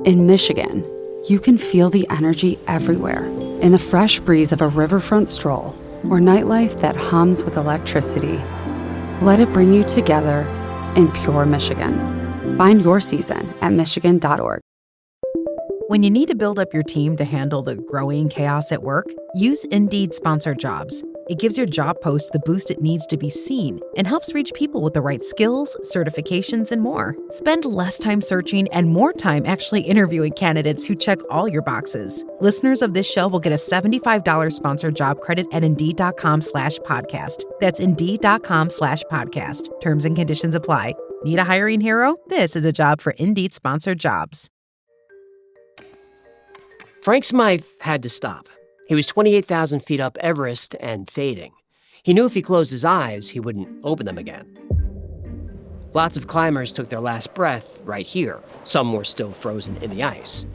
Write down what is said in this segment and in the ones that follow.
In Michigan, you can feel the energy everywhere in the fresh breeze of a riverfront stroll or nightlife that hums with electricity. Let it bring you together in pure Michigan. Find your season at michigan.org. When you need to build up your team to handle the growing chaos at work, use Indeed Sponsored Jobs. It gives your job post the boost it needs to be seen and helps reach people with the right skills, certifications, and more. Spend less time searching and more time actually interviewing candidates who check all your boxes. Listeners of this show will get a $75 sponsored job credit at Indeed.com/podcast. That's Indeed.com/podcast. Terms and conditions apply. Need a hiring hero? This is a job for Indeed Sponsored Jobs. Frank Smythe had to stop. He was 28,000 feet up Everest and fading. He knew if he closed his eyes, he wouldn't open them again. Lots of climbers took their last breath right here. Some were still frozen in the ice.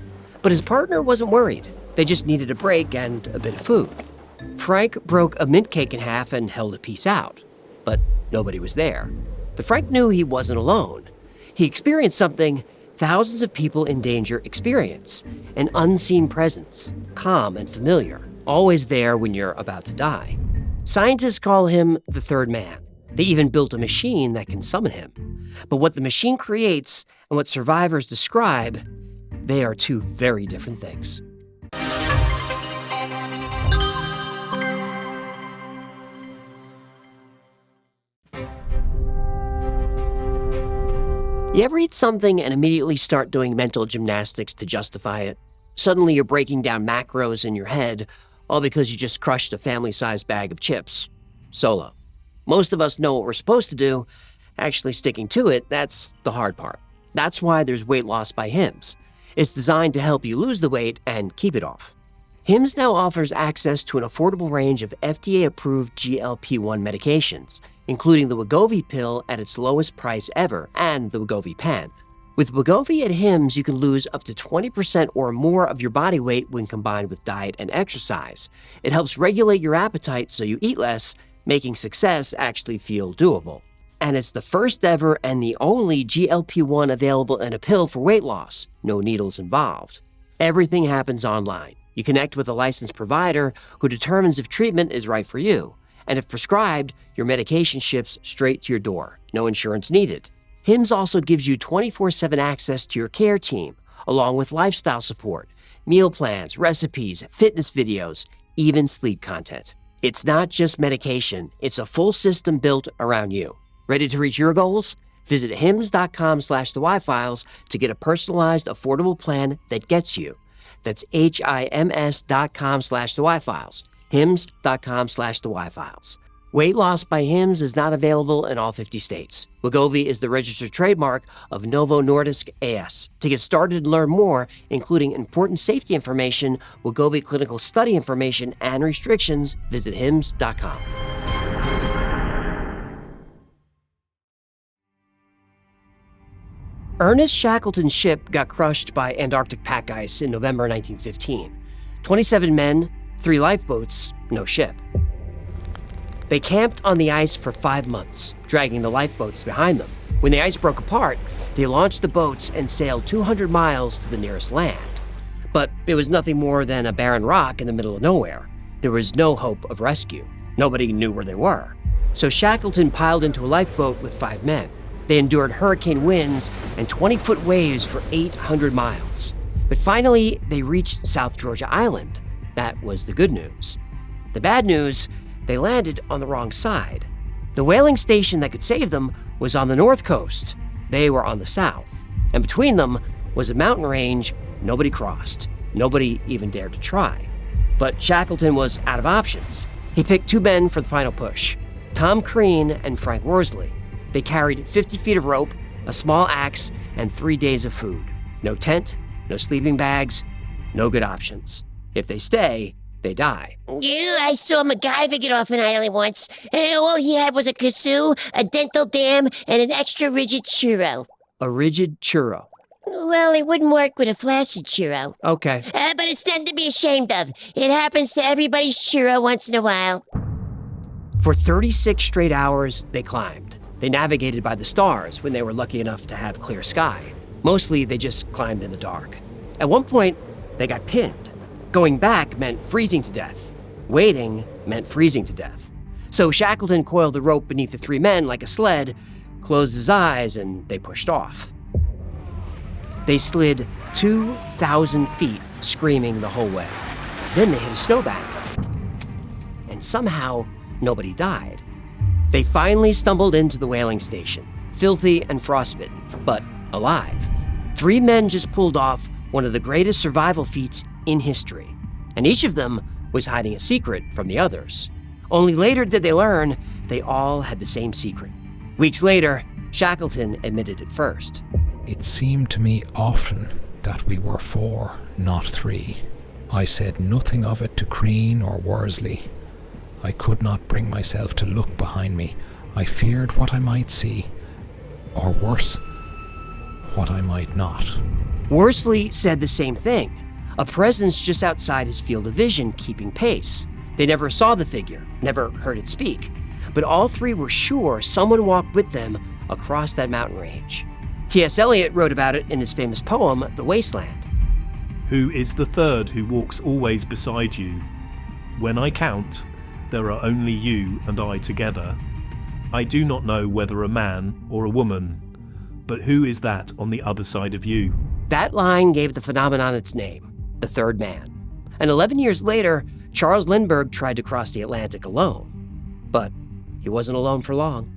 But his partner wasn't worried. They just needed a break and a bit of food. Frank broke a mint cake in half and held a piece out. But nobody was there. But Frank knew he wasn't alone. He experienced something thousands of people in danger experience, an unseen presence, calm and familiar, always there when you're about to die. Scientists call him the third man. They even built a machine that can summon him. But what the machine creates and what survivors describe, they are two very different things. You ever eat something and immediately start doing mental gymnastics to justify it? Suddenly you're breaking down macros in your head, all because you just crushed a family-sized bag of chips. Solo. Most of us know what we're supposed to do. Actually sticking to it, that's the hard part. That's why there's Weight Loss by Hims. It's designed to help you lose the weight and keep it off. Hims now offers access to an affordable range of FDA-approved GLP-1 medications, including the Wegovy pill at its lowest price ever and the Wegovy pen. With Wegovy at Hims, you can lose up to 20% or more of your body weight when combined with diet and exercise. It helps regulate your appetite so you eat less, making success actually feel doable. And it's the first ever and the only GLP-1 available in a pill for weight loss. No needles involved. Everything happens online. You connect with a licensed provider who determines if treatment is right for you. And if prescribed, your medication ships straight to your door. No insurance needed. Hims also gives you 24/7 access to your care team, along with lifestyle support, meal plans, recipes, fitness videos, even sleep content. It's not just medication, it's a full system built around you. Ready to reach your goals? Visit hims.com/thewifiles to get a personalized, affordable plan that gets you. That's HIMS.com/thewifiles. hims.com/thewifiles. Weight Loss by Hims is not available in all 50 states. Wegovy is the registered trademark of Novo Nordisk AS. To get started and learn more, including important safety information, Wegovy clinical study information, and restrictions, visit hims.com. Ernest Shackleton's ship got crushed by Antarctic pack ice in November 1915. 27 men, 3 lifeboats, no ship. They camped on the ice for 5 months, dragging the lifeboats behind them. When the ice broke apart, they launched the boats and sailed 200 miles to the nearest land. But it was nothing more than a barren rock in the middle of nowhere. There was no hope of rescue. Nobody knew where they were. So Shackleton piled into a lifeboat with 5 men. They endured hurricane winds and 20-foot waves for 800 miles. But finally, they reached South Georgia Island. That was the good news. The bad news, they landed on the wrong side. The whaling station that could save them was on the north coast. They were on the south. And between them was a mountain range nobody crossed. Nobody even dared to try. But Shackleton was out of options. He picked 2 men for the final push, Tom Crean and Frank Worsley. They carried 50 feet of rope, a small axe, and 3 days of food. No tent, no sleeping bags, no good options. If they stay, they die. Yeah, I saw MacGyver get off an island once. All he had was a kazoo, a dental dam, and an extra rigid churro. A rigid churro. Well, it wouldn't work with a flaccid churro. Okay. But it's nothing to be ashamed of. It happens to everybody's churro once in a while. For 36 straight hours, they climbed. They navigated by the stars when they were lucky enough to have clear sky. Mostly, they just climbed in the dark. At one point, they got pinned. Going back meant freezing to death. Waiting meant freezing to death. So Shackleton coiled the rope beneath the three men like a sled, closed his eyes, and they pushed off. They slid 2,000 feet, screaming the whole way. Then they hit a snowbank. And somehow, nobody died. They finally stumbled into the whaling station, filthy and frostbitten, but alive. Three men just pulled off one of the greatest survival feats in history, and each of them was hiding a secret from the others. Only later did they learn they all had the same secret. Weeks later, Shackleton admitted it first. It seemed to me often that we were 4, not 3. I said nothing of it to Crean or Worsley. I could not bring myself to look behind me. I feared what I might see, or worse, what I might not. Worsley said the same thing. A presence just outside his field of vision, keeping pace. They never saw the figure, never heard it speak, but all three were sure someone walked with them across that mountain range. T.S. Eliot wrote about it in his famous poem, The Wasteland. Who is the third who walks always beside you? When I count, there are only you and I together. I do not know whether a man or a woman, but who is that on the other side of you? That line gave the phenomenon its name, the third man. And 11 years later, Charles Lindbergh tried to cross the Atlantic alone. But he wasn't alone for long.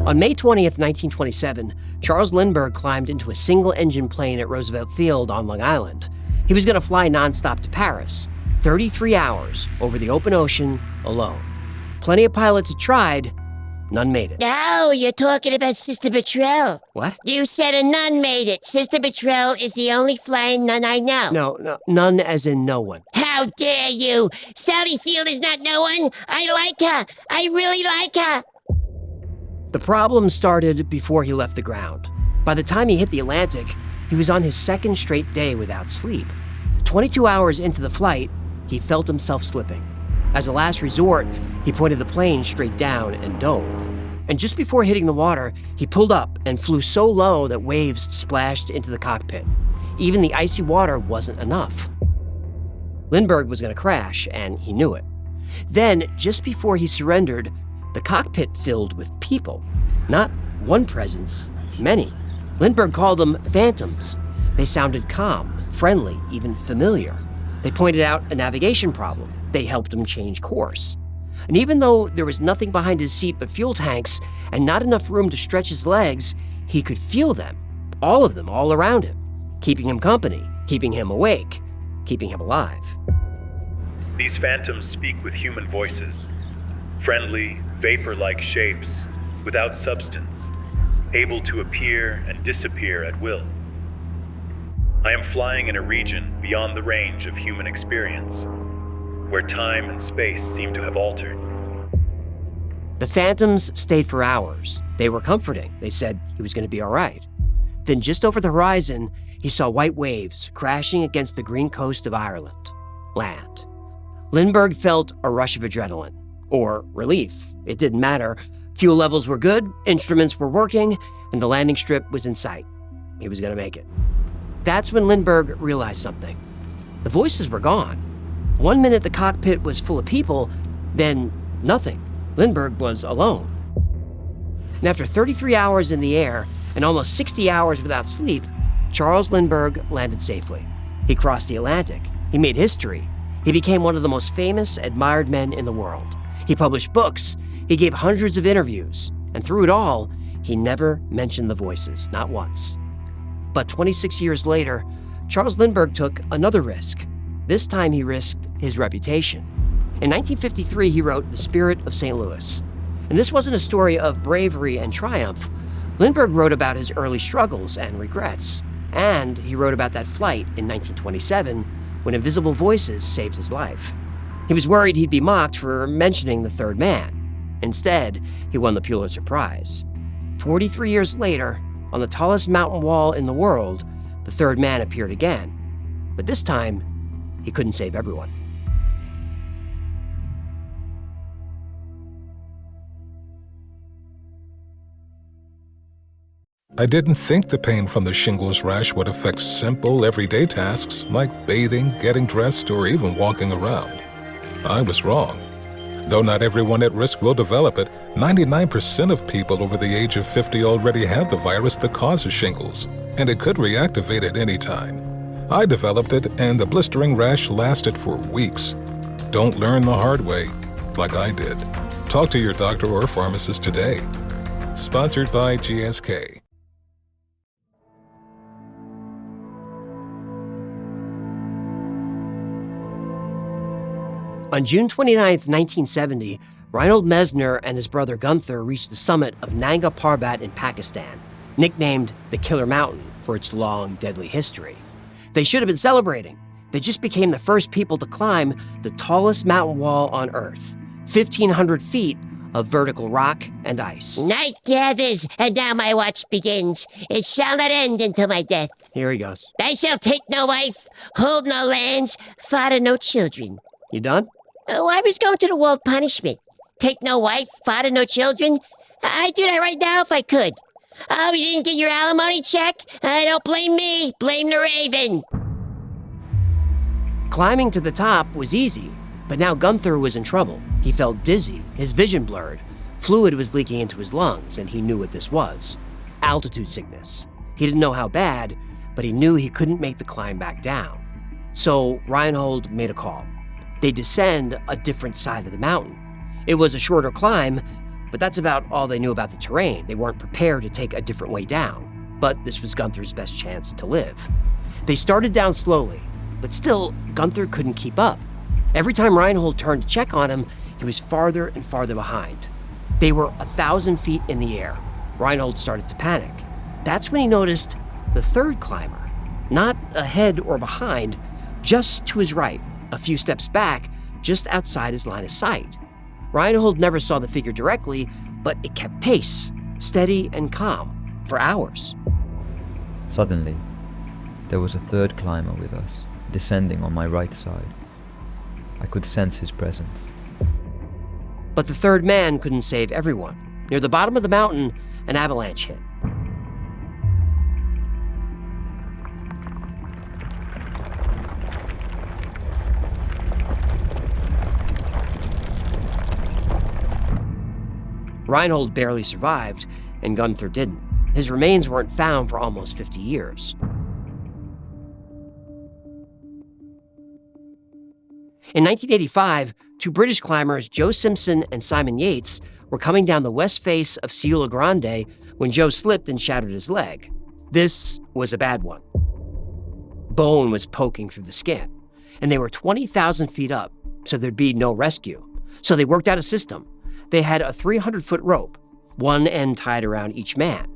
On May 20th, 1927, Charles Lindbergh climbed into a single-engine plane at Roosevelt Field on Long Island. He was going to fly nonstop to Paris, 33 hours over the open ocean alone. Plenty of pilots had tried, none made it. Oh, you're talking about Sister Betrell. What? You said a nun made it. Sister Betrell is the only flying nun I know. No, none as in no one. How dare you? Sally Field is not no one. I like her. I really like her. The problem started before he left the ground. By the time he hit the Atlantic, he was on his second straight day without sleep. 22 hours into the flight, he felt himself slipping. As a last resort, he pointed the plane straight down and dove. And just before hitting the water, he pulled up and flew so low that waves splashed into the cockpit. Even the icy water wasn't enough. Lindbergh was going to crash, and he knew it. Then, just before he surrendered, the cockpit filled with people. Not one presence, many. Lindbergh called them phantoms. They sounded calm, friendly, even familiar. They pointed out a navigation problem. They helped him change course. And even though there was nothing behind his seat but fuel tanks and not enough room to stretch his legs, he could feel them, all of them, all around him, keeping him company, keeping him awake, keeping him alive. These phantoms speak with human voices, friendly, vapor-like shapes, without substance, able to appear and disappear at will. I am flying in a region beyond the range of human experience, where time and space seem to have altered. The phantoms stayed for hours. They were comforting. They said he was going to be all right. Then just over the horizon, he saw white waves crashing against the green coast of Ireland. Land. Lindbergh felt a rush of adrenaline, or relief. It didn't matter. Fuel levels were good, instruments were working, and the landing strip was in sight. He was going to make it. That's when Lindbergh realized something. The voices were gone. 1 minute the cockpit was full of people, then nothing. Lindbergh was alone. And after 33 hours in the air and almost 60 hours without sleep, Charles Lindbergh landed safely. He crossed the Atlantic. He made history. He became one of the most famous, admired men in the world. He published books. He gave hundreds of interviews. And through it all, he never mentioned the voices, not once. But 26 years later, Charles Lindbergh took another risk. This time he risked his reputation. In 1953, he wrote The Spirit of St. Louis. And this wasn't a story of bravery and triumph. Lindbergh wrote about his early struggles and regrets. And he wrote about that flight in 1927 when invisible voices saved his life. He was worried he'd be mocked for mentioning the third man. Instead, he won the Pulitzer Prize. 43 years later, on the tallest mountain wall in the world, the third man appeared again. But this time, he couldn't save everyone. I didn't think the pain from the shingles rash would affect simple, everyday tasks like bathing, getting dressed, or even walking around. I was wrong. Though not everyone at risk will develop it, 99% of people over the age of 50 already have the virus that causes shingles, and it could reactivate at any time. I developed it, and the blistering rash lasted for weeks. Don't learn the hard way, like I did. Talk to your doctor or pharmacist today. Sponsored by GSK. On June 29, 1970, Reinhold Messner and his brother Gunther reached the summit of Nanga Parbat in Pakistan, nicknamed the Killer Mountain for its long, deadly history. They should have been celebrating. They just became the first people to climb the tallest mountain wall on Earth, 1,500 feet of vertical rock and ice. Night gathers, and now my watch begins. It shall not end until my death. Here he goes. I shall take no wife, hold no lands, father no children. You done? Oh, I was going to the world punishment. Take no wife, father no children. I'd do that right now if I could. Oh, you didn't get your alimony check? Don't blame me. Blame the raven. Climbing to the top was easy, but now Gunther was in trouble. He felt dizzy, his vision blurred. Fluid was leaking into his lungs, and he knew what this was. Altitude sickness. He didn't know how bad, but he knew he couldn't make the climb back down. So Reinhold made a call. They descend a different side of the mountain. It was a shorter climb, but that's about all they knew about the terrain. They weren't prepared to take a different way down. But this was Gunther's best chance to live. They started down slowly, but still, Gunther couldn't keep up. Every time Reinhold turned to check on him, he was farther and farther behind. They were 1,000 feet in the air. Reinhold started to panic. That's when he noticed the third climber, not ahead or behind, just to his right, a few steps back, just outside his line of sight. Reinhold never saw the figure directly, but it kept pace, steady and calm, for hours. Suddenly, there was a third climber with us, descending on my right side. I could sense his presence. But the third man couldn't save everyone. Near the bottom of the mountain, an avalanche hit. Reinhold barely survived, and Gunther didn't. His remains weren't found for almost 50 years. In 1985, two British climbers, Joe Simpson and Simon Yates, were coming down the west face of Ciula Grande when Joe slipped and shattered his leg. This was a bad one. Bone was poking through the skin, and they were 20,000 feet up, so there'd be no rescue. So they worked out a system. They had a 300-foot rope, one end tied around each man.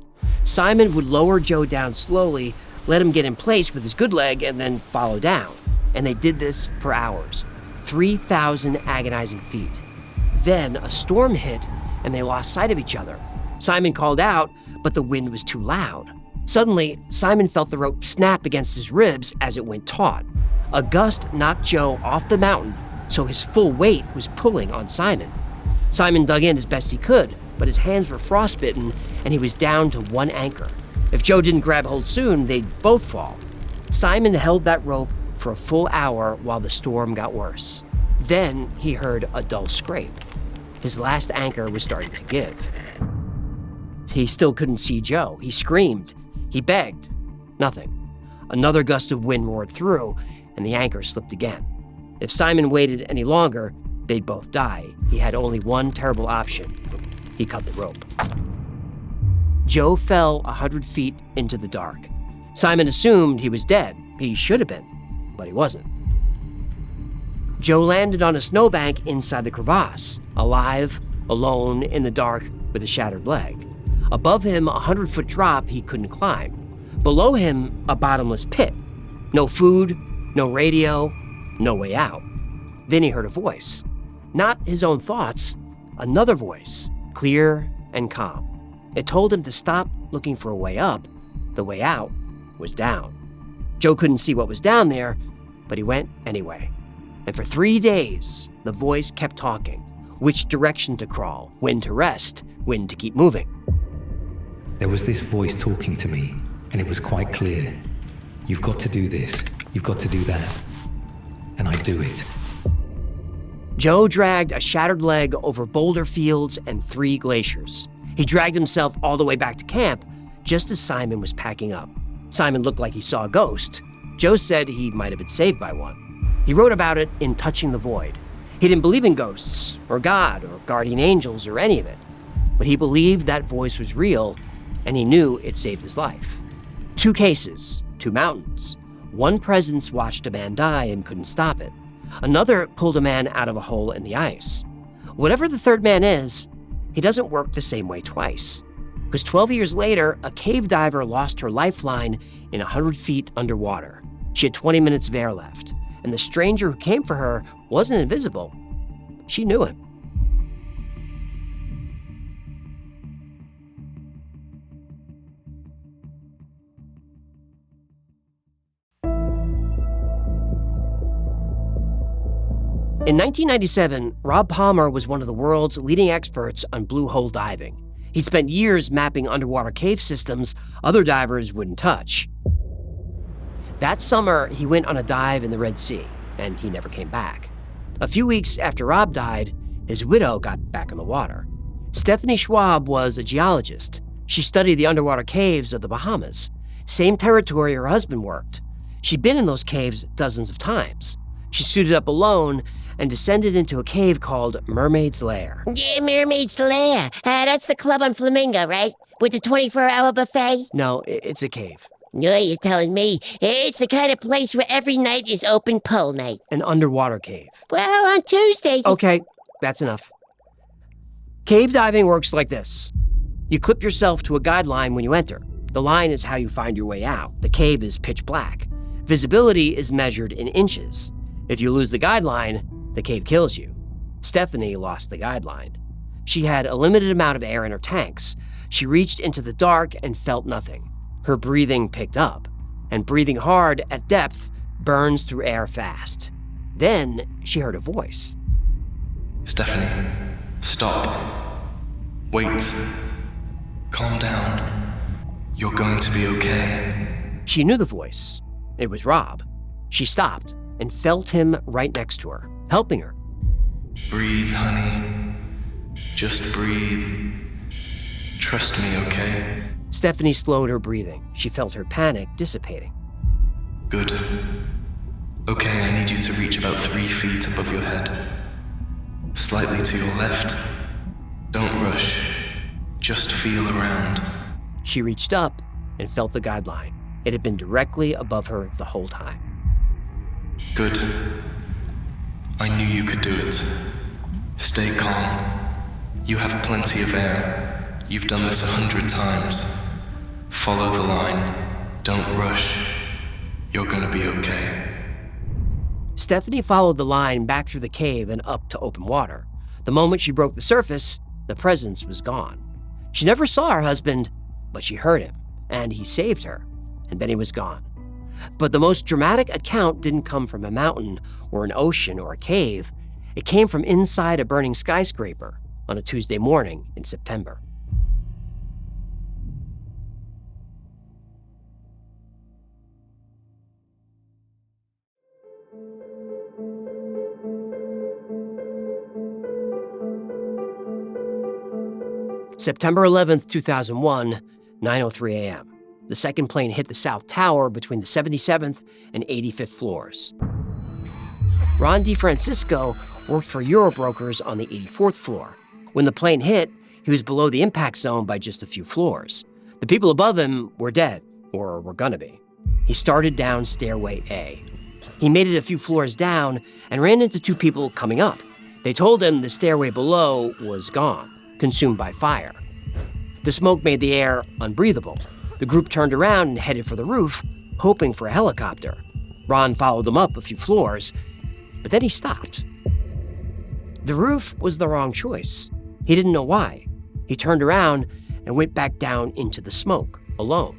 Simon would lower Joe down slowly, let him get in place with his good leg, and then follow down. And they did this for hours, 3,000 agonizing feet. Then a storm hit, and they lost sight of each other. Simon called out, but the wind was too loud. Suddenly, Simon felt the rope snap against his ribs as it went taut. A gust knocked Joe off the mountain, so his full weight was pulling on Simon. Simon dug in as best he could, but his hands were frostbitten and he was down to one anchor. If Joe didn't grab hold soon, they'd both fall. Simon held that rope for a full hour while the storm got worse. Then he heard a dull scrape. His last anchor was starting to give. He still couldn't see Joe. He screamed. He begged. Nothing. Another gust of wind roared through, and the anchor slipped again. If Simon waited any longer, they'd both die. He had only one terrible option. He cut the rope. Joe fell 100 feet into the dark. Simon assumed he was dead. He should have been, but he wasn't. Joe landed on a snowbank inside the crevasse, alive, alone, in the dark, with a shattered leg. Above him, a 100-foot drop he couldn't climb. Below him, a bottomless pit. No food, no radio, no way out. Then he heard a voice. Not his own thoughts, another voice, clear and calm. It told him to stop looking for a way up. The way out was down. Joe couldn't see what was down there, but he went anyway. And for 3 days, the voice kept talking. Which direction to crawl, when to rest, when to keep moving. There was this voice talking to me, and it was quite clear. You've got to do this, you've got to do that. And I do it. Joe dragged a shattered leg over boulder fields and 3 glaciers. He dragged himself all the way back to camp just as Simon was packing up. Simon looked like he saw a ghost. Joe said he might have been saved by one. He wrote about it in Touching the Void. He didn't believe in ghosts, or God, or guardian angels, or any of it. But he believed that voice was real, and he knew it saved his life. 2 cases, 2 mountains. One presence watched a man die and couldn't stop it. Another pulled a man out of a hole in the ice. Whatever the third man is, he doesn't work the same way twice. Because 12 years later, a cave diver lost her lifeline in 100 feet underwater. She had 20 minutes of air left, and the stranger who came for her wasn't invisible. She knew him. In 1997, Rob Palmer was one of the world's leading experts on blue hole diving. He'd spent years mapping underwater cave systems other divers wouldn't touch. That summer, he went on a dive in the Red Sea, and he never came back. A few weeks after Rob died, his widow got back in the water. Stephanie Schwab was a geologist. She studied the underwater caves of the Bahamas, same territory her husband worked. She'd been in those caves dozens of times. She suited up alone and descended into a cave called Mermaid's Lair. Yeah, Mermaid's Lair. That's the club on Flamingo, right? With the 24-hour buffet? No, it's a cave. No, you're telling me. It's the kind of place where every night is open pole night. An underwater cave. Well, on Tuesdays... Okay, that's enough. Cave diving works like this. You clip yourself to a guideline when you enter. The line is how you find your way out. The cave is pitch black. Visibility is measured in inches. If you lose the guideline, the cave kills you. Stephanie lost the guideline. She had a limited amount of air in her tanks. She reached into the dark and felt nothing. Her breathing picked up, and breathing hard at depth burns through air fast. Then she heard a voice. Stephanie, stop. Wait. Calm down. You're going to be okay. She knew the voice. It was Rob. She stopped and felt him right next to her, helping her. Breathe, honey. Just breathe. Trust me, okay? Stephanie slowed her breathing. She felt her panic dissipating. Good. Okay, I need you to reach about 3 feet above your head. Slightly to your left. Don't rush. Just feel around. She reached up and felt the guideline. It had been directly above her the whole time. Good. I knew you could do it. Stay calm. You have plenty of air. You've done this 100 times. Follow the line. Don't rush. You're gonna be okay. Stephanie followed the line back through the cave and up to open water. The moment she broke the surface, the presence was gone. She never saw her husband, but she heard him, and he saved her, and then he was gone. But the most dramatic account didn't come from a mountain or an ocean or a cave. It came from inside a burning skyscraper on a Tuesday morning in September. September 11th, 2001, 9:03 a.m. The second plane hit the South Tower between the 77th and 85th floors. Ron DeFrancisco worked for Eurobrokers on the 84th floor. When the plane hit, he was below the impact zone by just a few floors. The people above him were dead, or were gonna be. He started down stairway A. He made it a few floors down and ran into 2 people coming up. They told him the stairway below was gone, consumed by fire. The smoke made the air unbreathable. The group turned around and headed for the roof, hoping for a helicopter. Ron followed them up a few floors, but then he stopped. The roof was the wrong choice. He didn't know why. He turned around and went back down into the smoke, alone.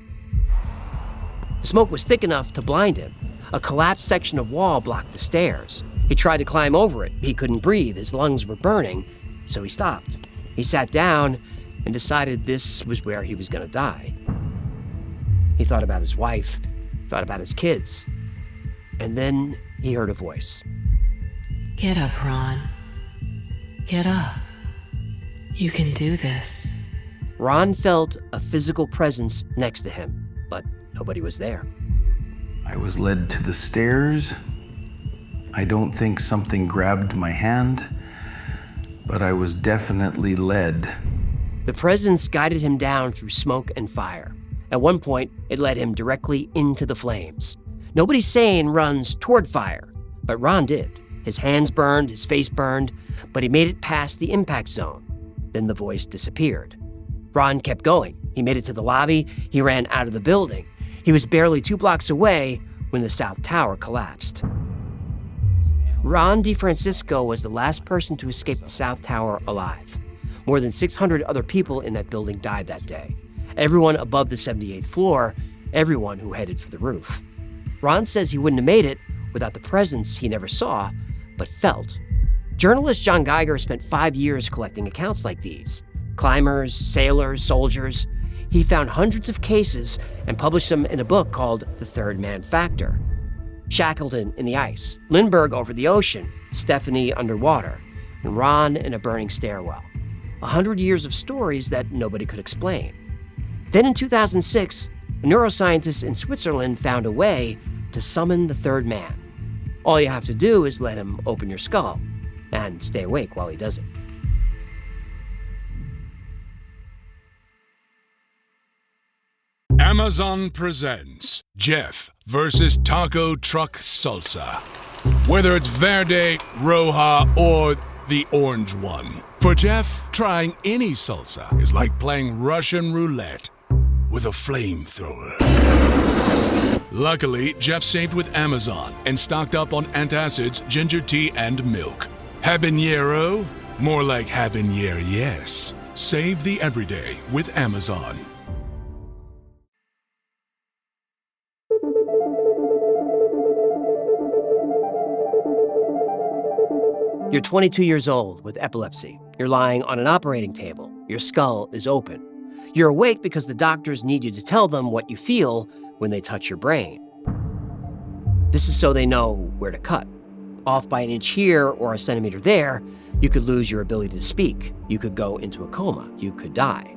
The smoke was thick enough to blind him. A collapsed section of wall blocked the stairs. He tried to climb over it. He couldn't breathe. His lungs were burning, so he stopped. He sat down and decided this was where he was going to die. He thought about his wife, thought about his kids, and then he heard a voice. Get up, Ron. Get up. You can do this. Ron felt a physical presence next to him, but nobody was there. I was led to the stairs. I don't think something grabbed my hand, but I was definitely led. The presence guided him down through smoke and fire. At one point, it led him directly into the flames. Nobody sane runs toward fire, but Ron did. His hands burned, his face burned, but he made it past the impact zone. Then the voice disappeared. Ron kept going. He made it to the lobby. He ran out of the building. He was barely 2 blocks away when the South Tower collapsed. Ron DeFrancisco was the last person to escape the South Tower alive. More than 600 other people in that building died that day. Everyone above the 78th floor, everyone who headed for the roof. Ron says he wouldn't have made it without the presence he never saw, but felt. Journalist John Geiger spent 5 years collecting accounts like these. Climbers, sailors, soldiers. He found hundreds of cases and published them in a book called The Third Man Factor. Shackleton in the ice, Lindberg over the ocean, Stephanie underwater, and Ron in a burning stairwell. 100 years of stories that nobody could explain. Then in 2006, a neuroscientist in Switzerland found a way to summon the third man. All you have to do is let him open your skull and stay awake while he does it. Amazon presents Jeff versus Taco Truck Salsa. Whether it's Verde, Roja, or the orange one. For Jeff, trying any salsa is like playing Russian roulette with a flamethrower. Luckily, Jeff saved with Amazon and stocked up on antacids, ginger tea, and milk. Habanero? More like habanero, yes. Save the everyday with Amazon. You're 22 years old with epilepsy. You're lying on an operating table. Your skull is open. You're awake because the doctors need you to tell them what you feel when they touch your brain. This is so they know where to cut. Off by an inch here or a centimeter there, you could lose your ability to speak. You could go into a coma. You could die.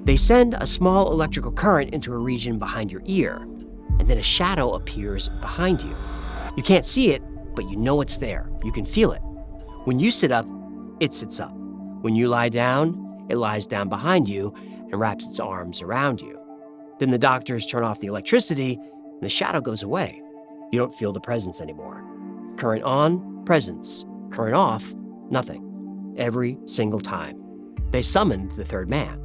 They send a small electrical current into a region behind your ear, and then a shadow appears behind you. You can't see it, but you know it's there. You can feel it. When you sit up, it sits up. When you lie down, it lies down behind you and wraps its arms around you. Then the doctors turn off the electricity and the shadow goes away. You don't feel the presence anymore. Current on, presence. Current off, nothing. Every single time. They summoned the third man.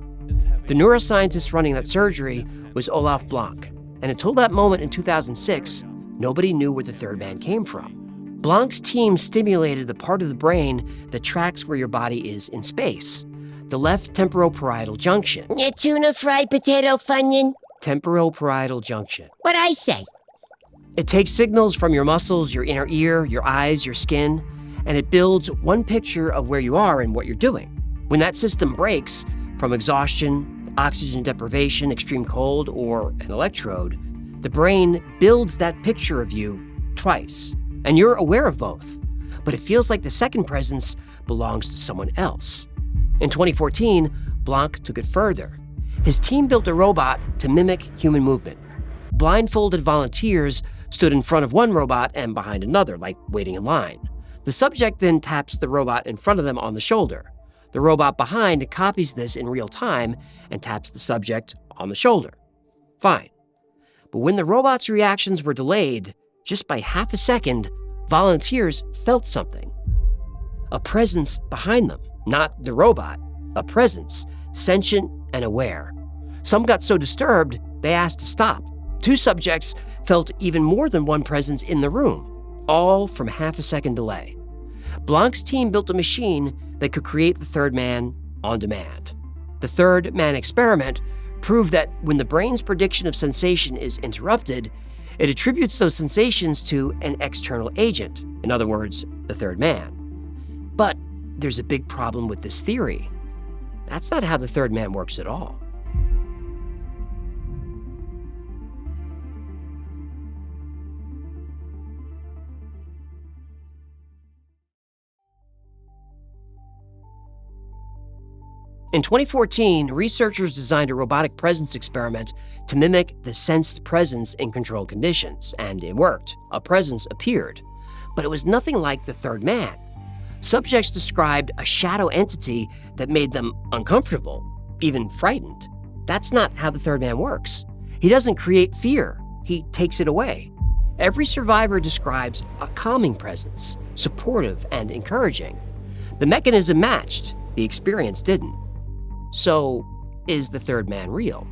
The neuroscientist running that surgery was Olaf Blanc, and until that moment in 2006, nobody knew where the third man came from. Blanc's team stimulated the part of the brain that tracks where your body is in space, the left temporoparietal junction. Tuna fried potato funyun. Temporoparietal junction. What'd I say? It takes signals from your muscles, your inner ear, your eyes, your skin, and it builds one picture of where you are and what you're doing. When that system breaks, from exhaustion, oxygen deprivation, extreme cold, or an electrode, the brain builds that picture of you twice. And you're aware of both, but it feels like the second presence belongs to someone else. In 2014, Blanc took it further. His team built a robot to mimic human movement. Blindfolded volunteers stood in front of one robot and behind another, like waiting in line. The subject then taps the robot in front of them on the shoulder. The robot behind copies this in real time and taps the subject on the shoulder. Fine. But when the robot's reactions were delayed, just by half a second, volunteers felt something. A presence behind them, not the robot, a presence, sentient and aware. Some got so disturbed, they asked to stop. 2 subjects felt even more than one presence in the room, all from half a second delay. Blanc's team built a machine that could create the third man on demand. The third man experiment proved that when the brain's prediction of sensation is interrupted, it attributes those sensations to an external agent, in other words, the third man. But there's a big problem with this theory. That's not how the third man works at all. In 2014, researchers designed a robotic presence experiment to mimic the sensed presence in controlled conditions, and it worked. A presence appeared, but it was nothing like the third man. Subjects described a shadow entity that made them uncomfortable, even frightened. That's not how the third man works. He doesn't create fear, he takes it away. Every survivor describes a calming presence, supportive and encouraging. The mechanism matched, the experience didn't. So, is the third man real?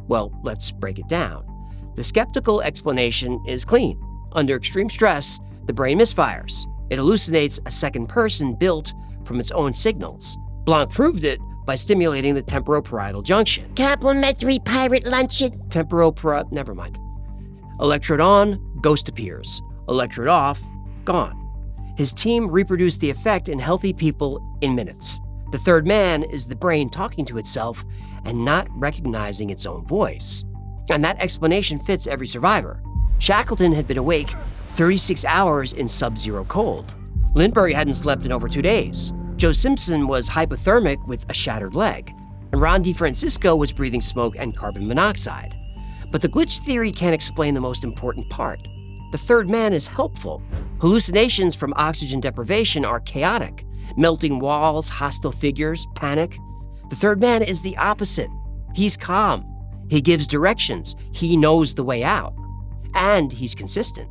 Well, let's break it down. The skeptical explanation is clean. Under extreme stress, the brain misfires. It hallucinates a second person built from its own signals. Blanc proved it by stimulating the temporoparietal junction. Complimentary pirate luncheon. Never mind. Electrode on, ghost appears. Electrode off, gone. His team reproduced the effect in healthy people in minutes. The third man is the brain talking to itself and not recognizing its own voice. And that explanation fits every survivor. Shackleton had been awake 36 hours in sub-zero cold. Lindberg hadn't slept in over 2 days. Joe Simpson was hypothermic with a shattered leg. And Ron DeFrancisco was breathing smoke and carbon monoxide. But the glitch theory can't explain the most important part. The third man is helpful. Hallucinations from oxygen deprivation are chaotic. Melting walls, hostile figures, panic. The third man is the opposite. He's calm. He gives directions. He knows the way out. And he's consistent.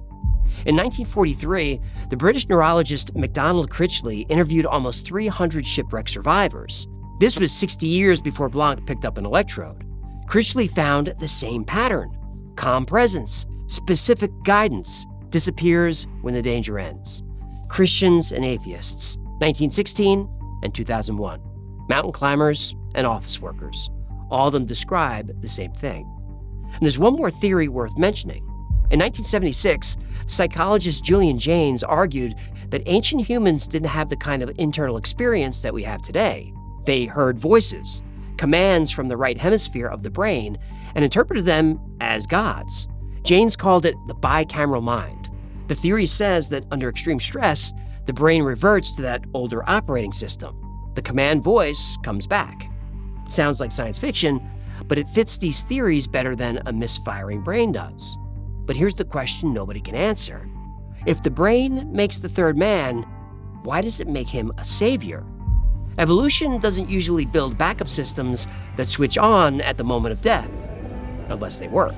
In 1943, the British neurologist MacDonald Critchley interviewed almost 300 shipwreck survivors. This was 60 years before Blanc picked up an electrode. Critchley found the same pattern. Calm presence, specific guidance, disappears when the danger ends. Christians and atheists, 1916 and 2001. Mountain climbers and office workers. All of them describe the same thing. And there's one more theory worth mentioning. In 1976, psychologist Julian Jaynes argued that ancient humans didn't have the kind of internal experience that we have today. They heard voices, commands from the right hemisphere of the brain, and interpreted them as gods. Jaynes called it the bicameral mind. The theory says that under extreme stress, the brain reverts to that older operating system. The command voice comes back. It sounds like science fiction, but it fits these theories better than a misfiring brain does. But here's the question nobody can answer. If the brain makes the third man, why does it make him a savior? Evolution doesn't usually build backup systems that switch on at the moment of death, unless they work.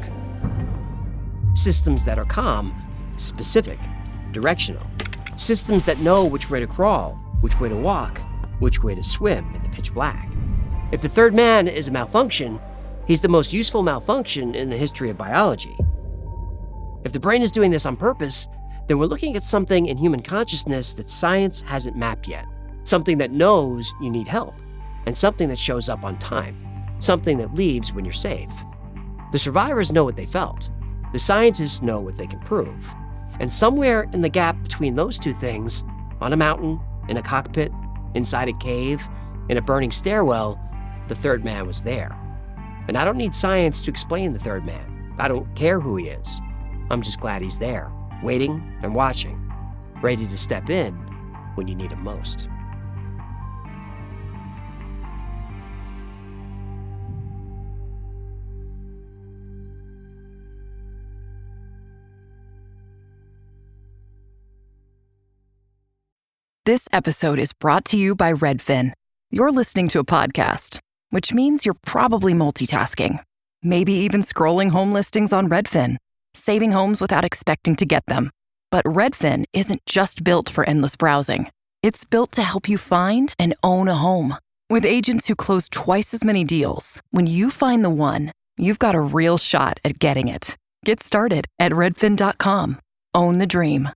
Systems that are calm, specific, directional. Systems that know which way to crawl, which way to walk, which way to swim in the pitch black. If the third man is a malfunction, he's the most useful malfunction in the history of biology. If the brain is doing this on purpose, then we're looking at something in human consciousness that science hasn't mapped yet. Something that knows you need help, and something that shows up on time. Something that leaves when you're safe. The survivors know what they felt. The scientists know what they can prove. And somewhere in the gap between those two things, on a mountain, in a cockpit, inside a cave, in a burning stairwell, the third man was there. And I don't need science to explain the third man. I don't care who he is. I'm just glad he's there, waiting and watching, ready to step in when you need him most. This episode is brought to you by Redfin. You're listening to a podcast, which means you're probably multitasking. Maybe even scrolling home listings on Redfin, saving homes without expecting to get them. But Redfin isn't just built for endless browsing. It's built to help you find and own a home. With agents who close twice as many deals, when you find the one, you've got a real shot at getting it. Get started at redfin.com. Own the dream.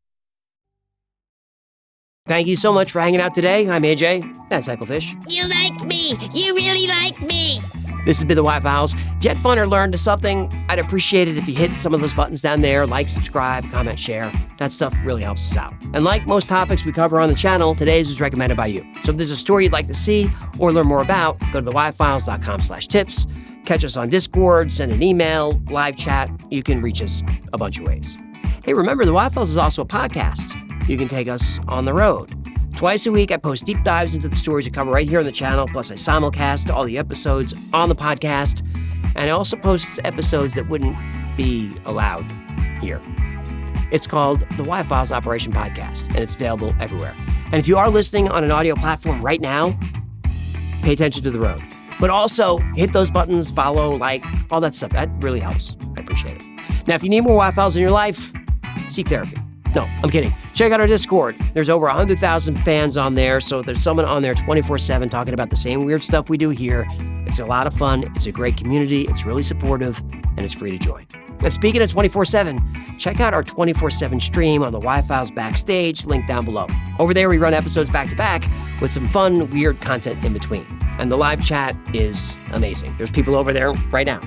Thank you so much for hanging out today. I'm AJ. That's Hecklefish. You like me. You really like me. This has been the Y-Files. If you had fun or learned something, I'd appreciate it if you hit some of those buttons down there, like, subscribe, comment, share. That stuff really helps us out. And like most topics we cover on the channel, today's was recommended by you. So if there's a story you'd like to see or learn more about, go to theyfiles.com/tips. Catch us on Discord, send an email, live chat. You can reach us a bunch of ways. Hey, remember, the Y-Files is also a podcast. You can take us on the road. Twice a week, I post deep dives into the stories we cover right here on the channel, plus I simulcast all the episodes on the podcast, and I also post episodes that wouldn't be allowed here. It's called the Y-Files Operation Podcast, and it's available everywhere. And if you are listening on an audio platform right now, pay attention to the road. But also, hit those buttons, follow, like, all that stuff. That really helps. I appreciate it. Now, if you need more Y-Files in your life, seek therapy. No, I'm kidding. Check out our Discord. There's over 100,000 fans on there, so if there's someone on there 24/7 talking about the same weird stuff we do here, it's a lot of fun, it's a great community, it's really supportive, and it's free to join. And speaking of 24/7, check out our 24/7 stream on the Y-Files Backstage, link down below. Over there, we run episodes back-to-back with some fun, weird content in between. And the live chat is amazing. There's people over there right now.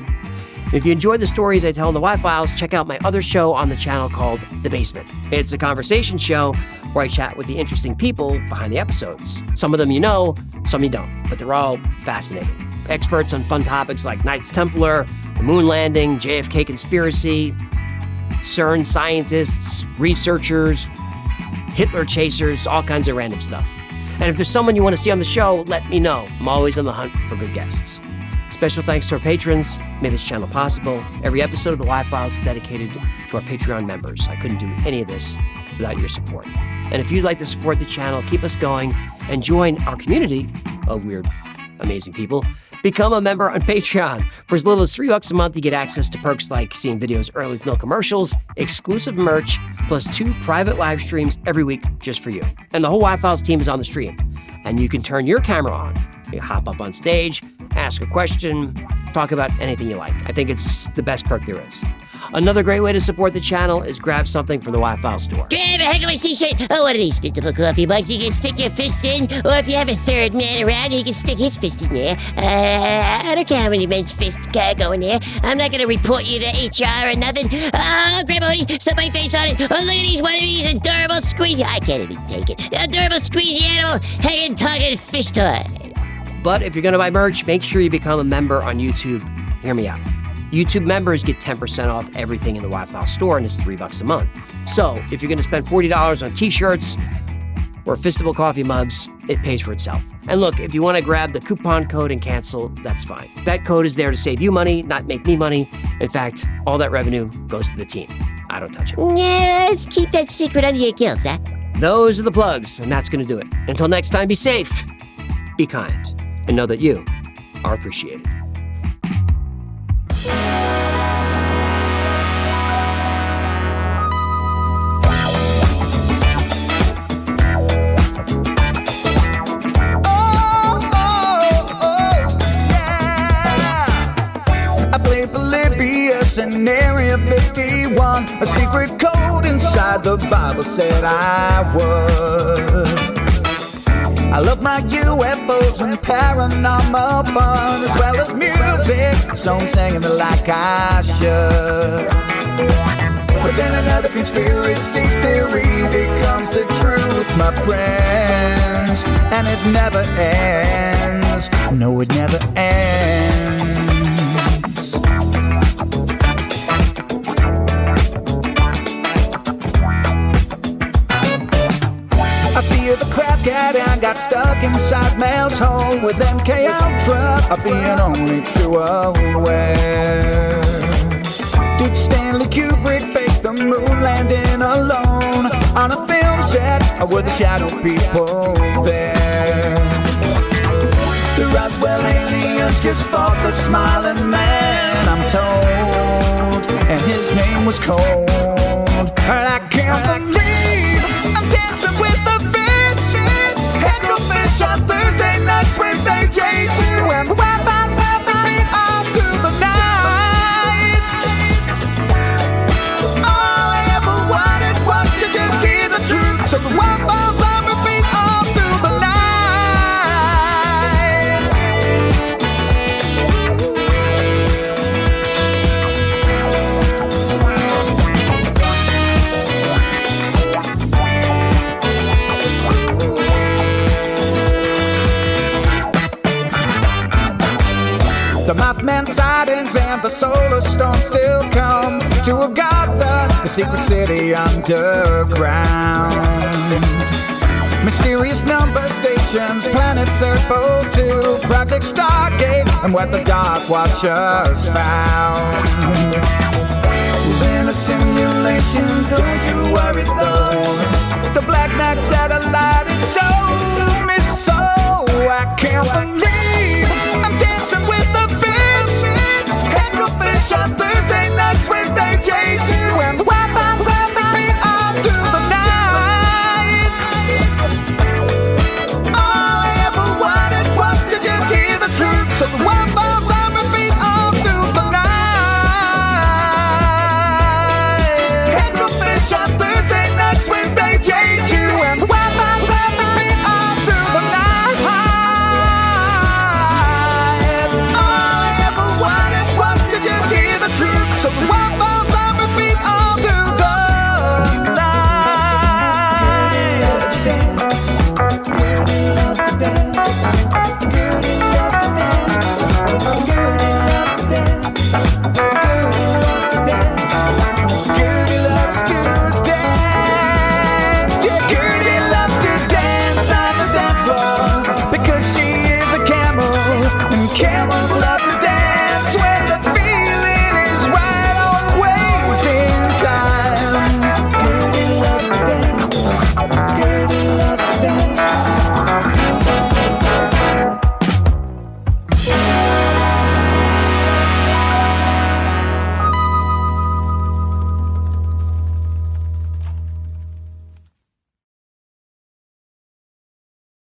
If you enjoy the stories I tell in the Y-Files, check out my other show on the channel called The Basement. It's a conversation show where I chat with the interesting people behind the episodes. Some of them you know, some you don't, but they're all fascinating. Experts on fun topics like Knights Templar, the moon landing, JFK conspiracy, CERN scientists, researchers, Hitler chasers, all kinds of random stuff. And if there's someone you want to see on the show, let me know. I'm always on the hunt for good guests. Special thanks to our patrons, made this channel possible. Every episode of the Y-Files is dedicated to our Patreon members. I couldn't do any of this without your support. And if you'd like to support the channel, keep us going, and join our community of weird, amazing people, become a member on Patreon. For as little as $3 a month, you get access to perks like seeing videos early with no commercials, exclusive merch, plus 2 private live streams every week just for you. And the whole Y-Files team is on the stream. And you can turn your camera on. You can hop up on stage, ask a question, talk about anything you like. I think it's the best perk there is. Another great way to support the channel is grab something from the Y-Files store. Grab a heck of a t-shirt or one of these fistable coffee mugs you can stick your fist in, or if you have a third man around, you can stick his fist in there. I don't care how many men's fists go in there. I'm not gonna report you to HR or nothing. Grab a hoodie, set my face on it. Oh, look at these, one of these adorable squeezy. I can't even take it. Adorable squeezy animal, hanging, talking fish toys. But if you're gonna buy merch, make sure you become a member on YouTube. Hear me out. YouTube members get 10% off everything in the Y-Files store, and it's $3 a month. So if you're going to spend $40 on t-shirts or fistable coffee mugs, it pays for itself. And look, if you want to grab the coupon code and cancel, that's fine. That code is there to save you money, not make me money. In fact, all that revenue goes to the team. I don't touch it. Yeah, let's keep that secret under your gills, huh? Those are the plugs, and that's going to do it. Until next time, be safe, be kind, and know that you are appreciated. In Area 51, a secret code inside the Bible said I would. I love my UFOs and paranormal fun, as well as music, so I'm singing it like I should. But then another conspiracy theory becomes the truth, my friends, and it never ends. No, it never ends. I feel the crap get and got stuck inside Mel's hole with MK Ultra being only too aware. Did Stanley Kubrick fake the moon landing alone on a film set, or were the shadow people there? The Roswell aliens just fought the smiling man, I'm told, and his name was Cold. And I can't believe I'm dancing with the fishes. Headfish on Thursday nights with AJ2, and the Wi-Fi's happening all through the night. All I ever wanted was to just hear the truth, so the Wi-Fi's on repeat all through the night. The Mothman sightings and the solar storm still come to Agatha, the secret city underground. Mysterious number stations, planet Serpo 2, Project Stargate, and what the Dark Watchers found. Within a simulation, don't you worry though. The Black Knight satellite, it's over.